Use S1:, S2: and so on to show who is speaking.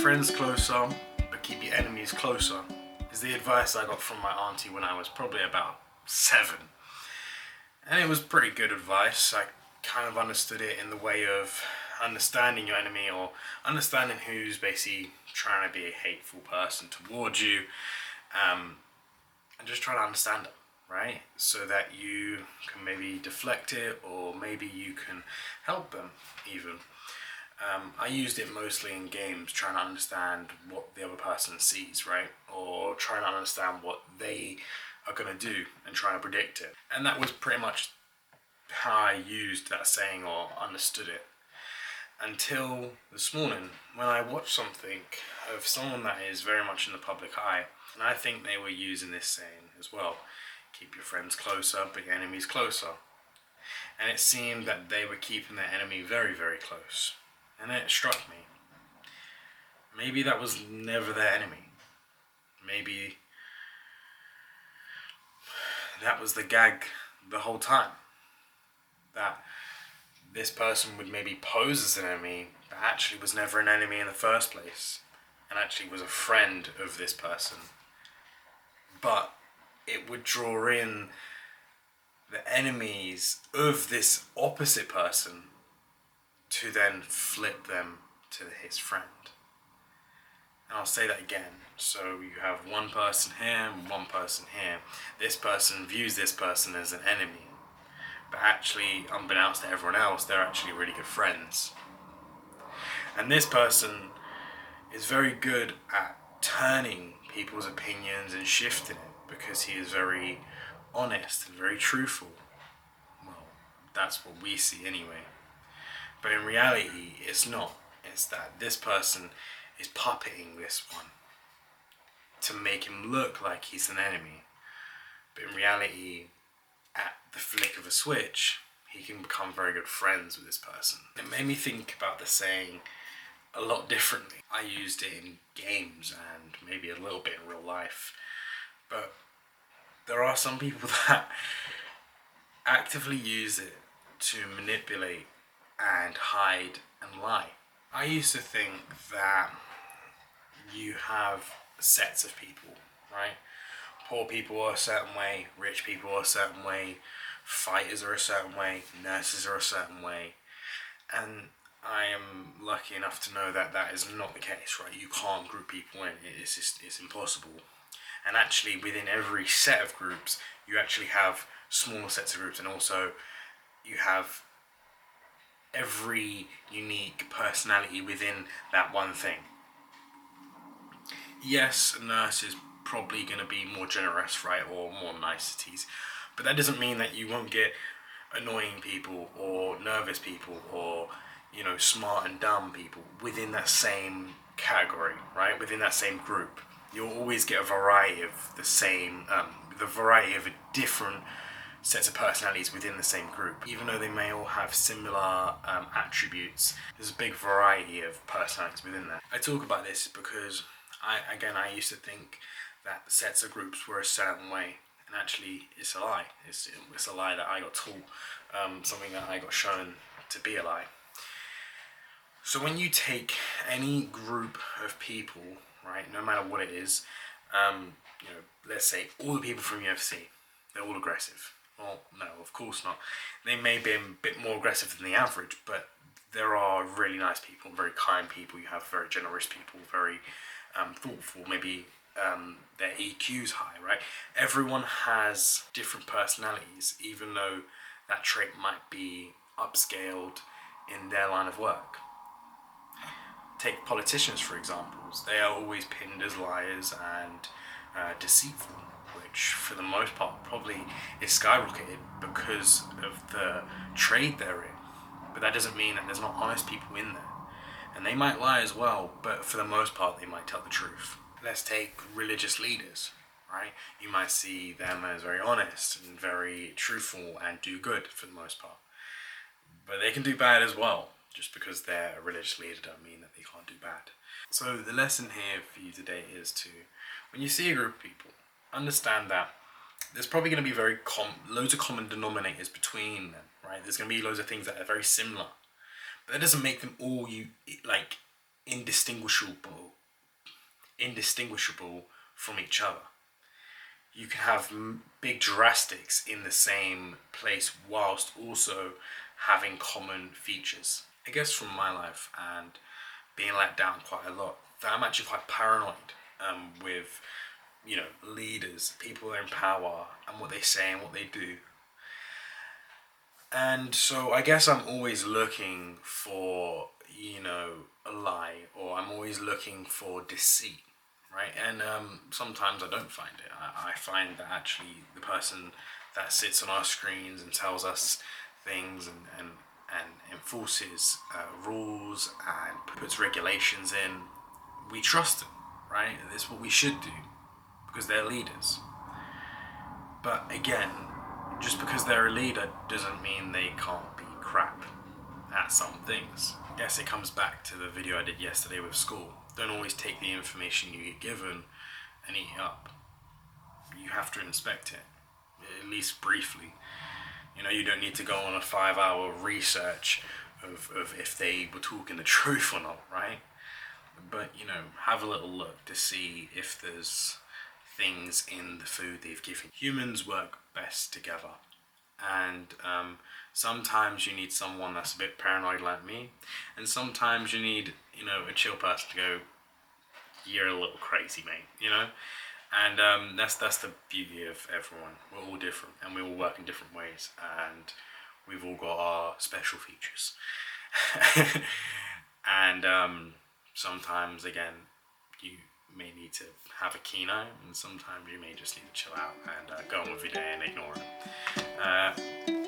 S1: friends closer, but keep your enemies closer is the advice I got from my auntie when I was probably about 7. And it was pretty good advice. I kind of understood it in the way of understanding your enemy, or understanding who's basically trying to be a hateful person towards you, and just try to understand it, right? So that you can maybe deflect it, or maybe you can help them even. I used it mostly in games, trying to understand what the other person sees, right? Or trying to understand what they are going to do and trying to predict it. And that was pretty much how I used that saying or understood it. Until this morning, when I watched something of someone that is very much in the public eye, and I think they were using this saying as well. Keep your friends closer, but your enemies closer. And it seemed that they were keeping their enemy very, very close. And it struck me. Maybe that was never their enemy. Maybe that was the gag the whole time. That this person would maybe pose as an enemy, but actually was never an enemy in the first place. And actually was a friend of this person. But it would draw in the enemies of this opposite person to then flip them to his friend. And I'll say that again. So you have one person here and one person here. This person views this person as an enemy, but actually, unbeknownst to everyone else, they're actually really good friends. And this person is very good at turning people's opinions and shifting it, because he is very honest and very truthful. Well, that's what we see anyway. But in reality, it's not. It's that this person is puppeting this one to make him look like he's an enemy. But in reality, at the flick of a switch, he can become very good friends with this person. It made me think about the saying a lot differently. I used it in games and maybe a little bit in real life. But there are some people that actively use it to manipulate and hide and lie. I used to think that you have sets of people, right? Poor people are a certain way, rich people are a certain way, fighters are a certain way, nurses are a certain way. And I am lucky enough to know that that is not the case, right? You can't group people in, it's impossible. And actually within every set of groups, you actually have smaller sets of groups, and also you have every unique personality within that one thing. Yes, a nurse is probably going to be more generous, right, or more niceties, but that doesn't mean that you won't get annoying people or nervous people or, you know, smart and dumb people within that same category, right, within that same group. You'll always get a variety of the same, the variety of different sets of personalities within the same group. Even though they may all have similar attributes, there's a big variety of personalities within that. I talk about this because I used to think that sets of groups were a certain way, and actually it's a lie. It's a lie that I got taught, something that I got shown to be a lie. So when you take any group of people, right, no matter what it is, you know, let's say all the people from UFC, they're all aggressive. Well, no, of course not. They may be a bit more aggressive than the average, but there are really nice people, very kind people. You have very generous people, very thoughtful, maybe their EQ's high, right? Everyone has different personalities, even though that trait might be upscaled in their line of work. Take politicians, for example. They are always pinned as liars and deceitful, which for the most part probably is skyrocketed because of the trade they're in. But that doesn't mean that there's not honest people in there. And they might lie as well, but for the most part they might tell the truth. Let's take religious leaders, right? You might see them as very honest and very truthful and do good for the most part. But they can do bad as well. Just because they're a religious leader don't mean that they can't do bad. So the lesson here for you today is to, when you see a group of people, understand that there's probably going to be loads of common denominators between them, right? There's going to be loads of things that are very similar, but that doesn't make them all indistinguishable from each other. You can have big drastics in the same place whilst also having common features. I guess from my life and being let down quite a lot, that I'm actually quite paranoid with, leaders, people in power, and what they say and what they do. And so I guess I'm always looking for, a lie, or I'm always looking for deceit, right? And sometimes I don't find it. I find that actually the person that sits on our screens and tells us things and enforces rules and puts regulations in, we trust them, right? That's what we should do because they're leaders. But again, just because they're a leader doesn't mean they can't be crap at some things. I guess it comes back to the video I did yesterday with school. Don't always take the information you get given and eat it up. You have to inspect it, at least briefly. You don't need to go on a 5-hour research of if they were talking the truth or not, right? But, have a little look to see if there's things in the food they've given. Humans work best together. And sometimes you need someone that's a bit paranoid like me. And sometimes you need, a chill person to go, you're a little crazy, mate, And that's the beauty of everyone. We're all different and we all work in different ways. And we've all got our special features. And sometimes, again, you may need to have a keen eye, and sometimes you may just need to chill out and go on with your day and ignore it.